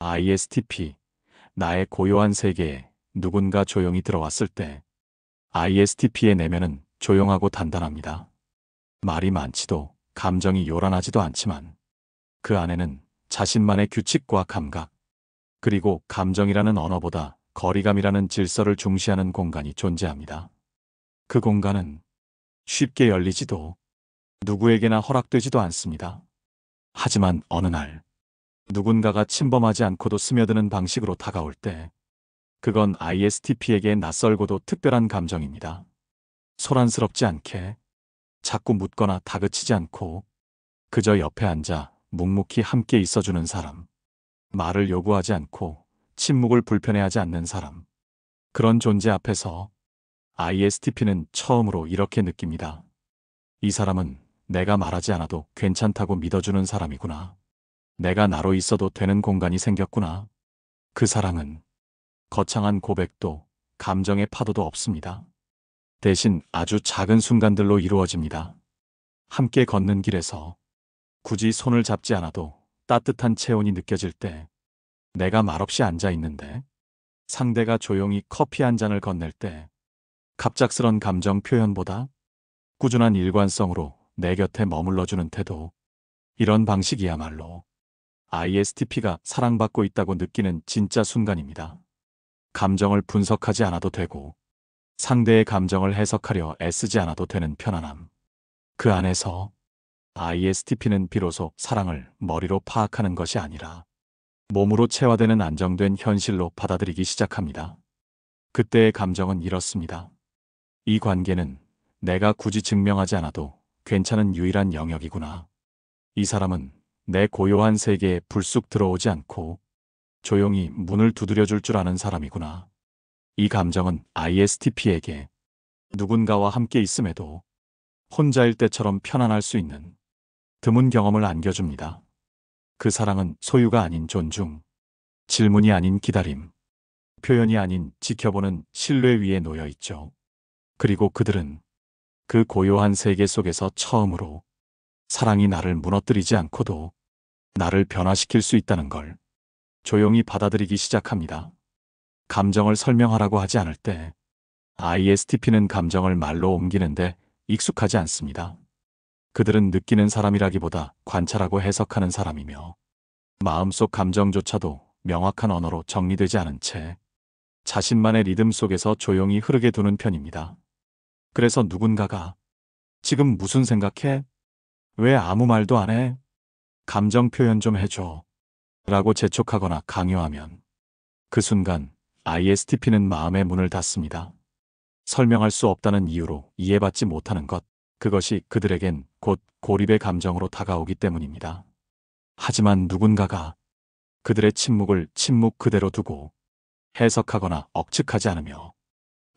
ISTP, 나의 고요한 세계에 누군가 조용히 들어왔을 때 ISTP의 내면은 조용하고 단단합니다. 말이 많지도 감정이 요란하지도 않지만 그 안에는 자신만의 규칙과 감각, 그리고 감정이라는 언어보다 거리감이라는 질서를 중시하는 공간이 존재합니다. 그 공간은 쉽게 열리지도 누구에게나 허락되지도 않습니다. 하지만 어느 날 누군가가 침범하지 않고도 스며드는 방식으로 다가올 때 그건 ISTP에게 낯설고도 특별한 감정입니다. 소란스럽지 않게, 자꾸 묻거나 다그치지 않고 그저 옆에 앉아 묵묵히 함께 있어주는 사람. 말을 요구하지 않고 침묵을 불편해하지 않는 사람. 그런 존재 앞에서 ISTP는 처음으로 이렇게 느낍니다. 이 사람은 내가 말하지 않아도 괜찮다고 믿어주는 사람이구나. 내가 나로 있어도 되는 공간이 생겼구나. 그 사랑은 거창한 고백도 감정의 파도도 없습니다. 대신 아주 작은 순간들로 이루어집니다. 함께 걷는 길에서 굳이 손을 잡지 않아도 따뜻한 체온이 느껴질 때, 내가 말없이 앉아 있는데 상대가 조용히 커피 한 잔을 건넬 때, 갑작스런 감정 표현보다 꾸준한 일관성으로 내 곁에 머물러주는 태도, 이런 방식이야말로 ISTP가 사랑받고 있다고 느끼는 진짜 순간입니다. 감정을 분석하지 않아도 되고 상대의 감정을 해석하려 애쓰지 않아도 되는 편안함. 그 안에서 ISTP는 비로소 사랑을 머리로 파악하는 것이 아니라 몸으로 체화되는 안정된 현실로 받아들이기 시작합니다. 그때의 감정은 이렇습니다. 이 관계는 내가 굳이 증명하지 않아도 괜찮은 유일한 영역이구나. 이 사람은 내 고요한 세계에 불쑥 들어오지 않고 조용히 문을 두드려줄 줄 아는 사람이구나. 이 감정은 ISTP에게 누군가와 함께 있음에도 혼자일 때처럼 편안할 수 있는 드문 경험을 안겨줍니다. 그 사랑은 소유가 아닌 존중, 질문이 아닌 기다림, 표현이 아닌 지켜보는 신뢰 위에 놓여 있죠. 그리고 그들은 그 고요한 세계 속에서 처음으로 사랑이 나를 무너뜨리지 않고도 나를 변화시킬 수 있다는 걸 조용히 받아들이기 시작합니다. 감정을 설명하라고 하지 않을 때 ISTP는 감정을 말로 옮기는데 익숙하지 않습니다. 그들은 느끼는 사람이라기보다 관찰하고 해석하는 사람이며 마음속 감정조차도 명확한 언어로 정리되지 않은 채 자신만의 리듬 속에서 조용히 흐르게 두는 편입니다. 그래서 누군가가 지금 무슨 생각해? 왜 아무 말도 안 해? 감정 표현 좀 해줘. 라고 재촉하거나 강요하면 그 순간 ISTP는 마음의 문을 닫습니다. 설명할 수 없다는 이유로 이해받지 못하는 것, 그것이 그들에겐 곧 고립의 감정으로 다가오기 때문입니다. 하지만 누군가가 그들의 침묵을 침묵 그대로 두고 해석하거나 억측하지 않으며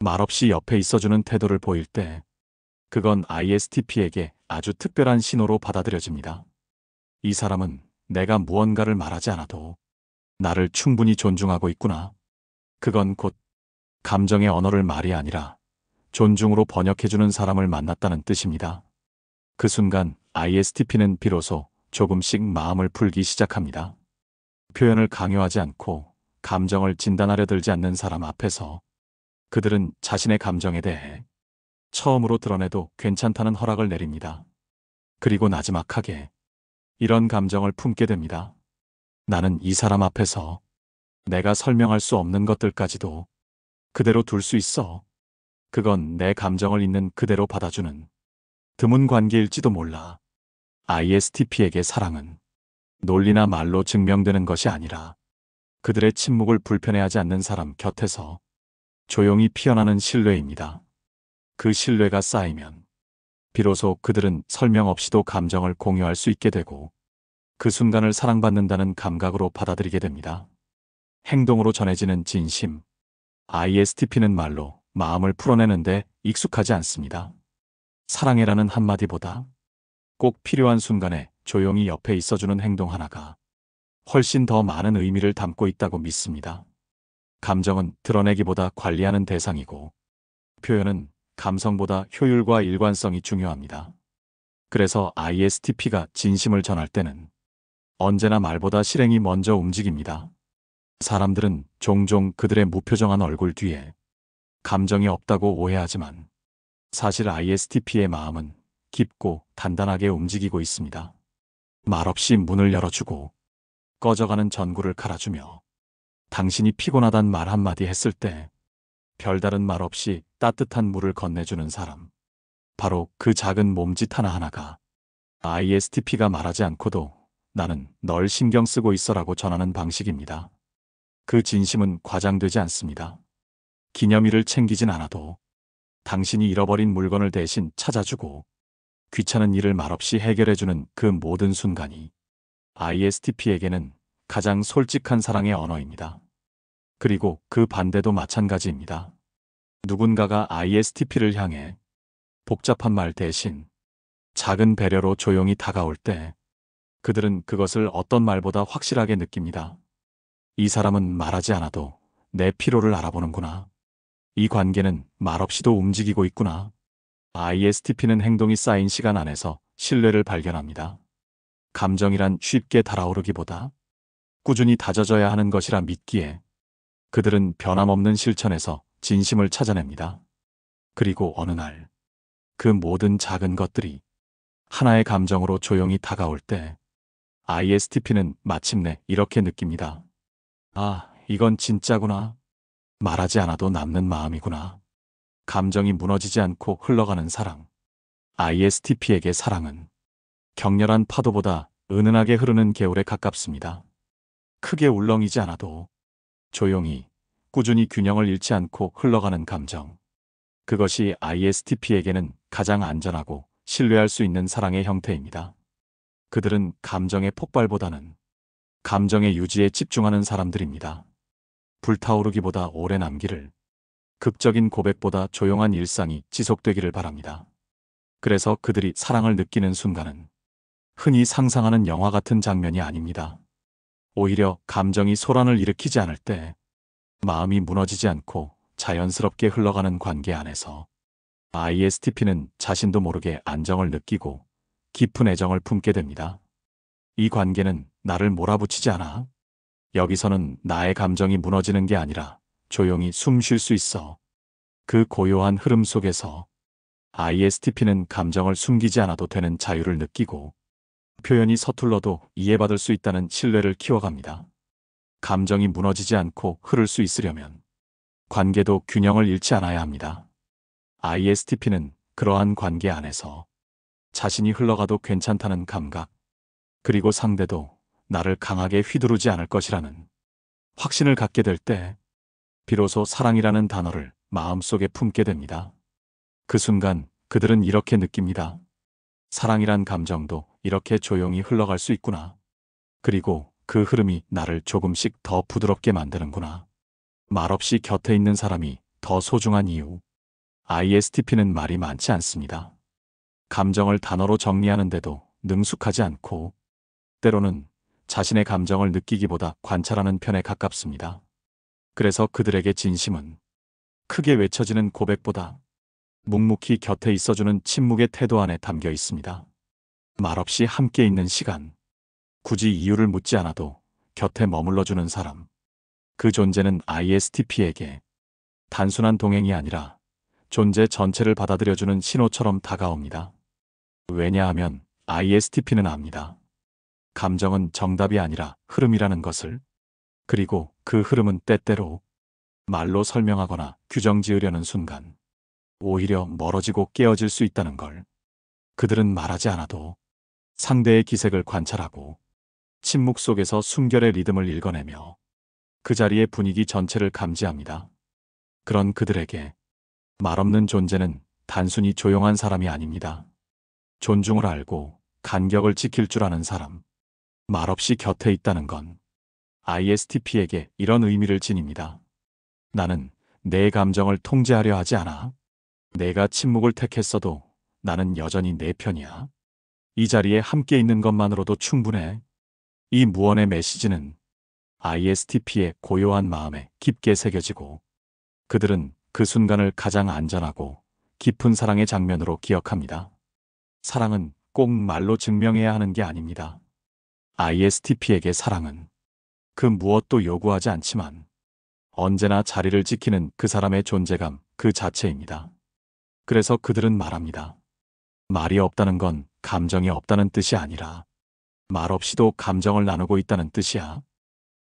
말없이 옆에 있어주는 태도를 보일 때 그건 ISTP에게 아주 특별한 신호로 받아들여집니다. 이 사람은 내가 무언가를 말하지 않아도 나를 충분히 존중하고 있구나. 그건 곧 감정의 언어를 말이 아니라 존중으로 번역해주는 사람을 만났다는 뜻입니다. 그 순간 ISTP는 비로소 조금씩 마음을 풀기 시작합니다. 표현을 강요하지 않고 감정을 진단하려 들지 않는 사람 앞에서 그들은 자신의 감정에 대해 처음으로 드러내도 괜찮다는 허락을 내립니다. 그리고 나지막하게 이런 감정을 품게 됩니다. 나는 이 사람 앞에서 내가 설명할 수 없는 것들까지도 그대로 둘 수 있어. 그건 내 감정을 있는 그대로 받아주는 드문 관계일지도 몰라. ISTP에게 사랑은 논리나 말로 증명되는 것이 아니라 그들의 침묵을 불편해하지 않는 사람 곁에서 조용히 피어나는 신뢰입니다. 그 신뢰가 쌓이면 비로소 그들은 설명 없이도 감정을 공유할 수 있게 되고 그 순간을 사랑받는다는 감각으로 받아들이게 됩니다. 행동으로 전해지는 진심. ISTP는 말로 마음을 풀어내는데 익숙하지 않습니다. 사랑해라는 한마디보다 꼭 필요한 순간에 조용히 옆에 있어주는 행동 하나가 훨씬 더 많은 의미를 담고 있다고 믿습니다. 감정은 드러내기보다 관리하는 대상이고 표현은 감성보다 효율과 일관성이 중요합니다. 그래서 ISTP가 진심을 전할 때는 언제나 말보다 실행이 먼저 움직입니다. 사람들은 종종 그들의 무표정한 얼굴 뒤에 감정이 없다고 오해하지만 사실 ISTP의 마음은 깊고 단단하게 움직이고 있습니다. 말없이 문을 열어주고 꺼져가는 전구를 갈아주며 당신이 피곤하단 말 한마디 했을 때 별다른 말 없이 따뜻한 물을 건네주는 사람. 바로 그 작은 몸짓 하나하나가 ISTP가 말하지 않고도 나는 널 신경 쓰고 있어라고 전하는 방식입니다. 그 진심은 과장되지 않습니다. 기념일을 챙기진 않아도 당신이 잃어버린 물건을 대신 찾아주고 귀찮은 일을 말없이 해결해주는 그 모든 순간이 ISTP에게는 가장 솔직한 사랑의 언어입니다. 그리고 그 반대도 마찬가지입니다. 누군가가 ISTP를 향해 복잡한 말 대신 작은 배려로 조용히 다가올 때 그들은 그것을 어떤 말보다 확실하게 느낍니다. 이 사람은 말하지 않아도 내 피로를 알아보는구나. 이 관계는 말없이도 움직이고 있구나. ISTP는 행동이 쌓인 시간 안에서 신뢰를 발견합니다. 감정이란 쉽게 달아오르기보다 꾸준히 다져져야 하는 것이라 믿기에 그들은 변함없는 실천에서 진심을 찾아냅니다. 그리고 어느 날 그 모든 작은 것들이 하나의 감정으로 조용히 다가올 때 ISTP는 마침내 이렇게 느낍니다. 아, 이건 진짜구나. 말하지 않아도 남는 마음이구나. 감정이 무너지지 않고 흘러가는 사랑. ISTP에게 사랑은 격렬한 파도보다 은은하게 흐르는 개울에 가깝습니다. 크게 울렁이지 않아도 조용히, 꾸준히 균형을 잃지 않고 흘러가는 감정. 그것이 ISTP에게는 가장 안전하고 신뢰할 수 있는 사랑의 형태입니다. 그들은 감정의 폭발보다는 감정의 유지에 집중하는 사람들입니다. 불타오르기보다 오래 남기를, 극적인 고백보다 조용한 일상이 지속되기를 바랍니다. 그래서 그들이 사랑을 느끼는 순간은 흔히 상상하는 영화 같은 장면이 아닙니다. 오히려 감정이 소란을 일으키지 않을 때 마음이 무너지지 않고 자연스럽게 흘러가는 관계 안에서 ISTP는 자신도 모르게 안정을 느끼고 깊은 애정을 품게 됩니다. 이 관계는 나를 몰아붙이지 않아. 여기서는 나의 감정이 무너지는 게 아니라 조용히 숨 쉴 수 있어. 그 고요한 흐름 속에서 ISTP는 감정을 숨기지 않아도 되는 자유를 느끼고 표현이 서툴러도 이해받을 수 있다는 신뢰를 키워갑니다. 감정이 무너지지 않고 흐를 수 있으려면 관계도 균형을 잃지 않아야 합니다. ISTP는 그러한 관계 안에서 자신이 흘러가도 괜찮다는 감각, 그리고 상대도 나를 강하게 휘두르지 않을 것이라는 확신을 갖게 될 때 비로소 사랑이라는 단어를 마음속에 품게 됩니다. 그 순간 그들은 이렇게 느낍니다. 사랑이란 감정도 이렇게 조용히 흘러갈 수 있구나. 그리고 그 흐름이 나를 조금씩 더 부드럽게 만드는구나. 말없이 곁에 있는 사람이 더 소중한 이유. ISTP는 말이 많지 않습니다. 감정을 단어로 정리하는데도 능숙하지 않고 때로는 자신의 감정을 느끼기보다 관찰하는 편에 가깝습니다. 그래서 그들에게 진심은 크게 외쳐지는 고백보다 묵묵히 곁에 있어주는 침묵의 태도 안에 담겨 있습니다. 말없이 함께 있는 시간, 굳이 이유를 묻지 않아도 곁에 머물러주는 사람. 그 존재는 ISTP에게 단순한 동행이 아니라 존재 전체를 받아들여주는 신호처럼 다가옵니다. 왜냐하면 ISTP는 압니다. 감정은 정답이 아니라 흐름이라는 것을. 그리고 그 흐름은 때때로 말로 설명하거나 규정 지으려는 순간 오히려 멀어지고 깨어질 수 있다는 걸. 그들은 말하지 않아도 상대의 기색을 관찰하고 침묵 속에서 숨결의 리듬을 읽어내며 그 자리의 분위기 전체를 감지합니다. 그런 그들에게 말없는 존재는 단순히 조용한 사람이 아닙니다. 존중을 알고 간격을 지킬 줄 아는 사람. 말없이 곁에 있다는 건 ISTP에게 이런 의미를 지닙니다. 나는 내 감정을 통제하려 하지 않아. 내가 침묵을 택했어도 나는 여전히 내 편이야. 이 자리에 함께 있는 것만으로도 충분해. 이 무언의 메시지는 ISTP의 고요한 마음에 깊게 새겨지고 그들은 그 순간을 가장 안전하고 깊은 사랑의 장면으로 기억합니다. 사랑은 꼭 말로 증명해야 하는 게 아닙니다. ISTP에게 사랑은 그 무엇도 요구하지 않지만 언제나 자리를 지키는 그 사람의 존재감 그 자체입니다. 그래서 그들은 말합니다. 말이 없다는 건 감정이 없다는 뜻이 아니라 말 없이도 감정을 나누고 있다는 뜻이야.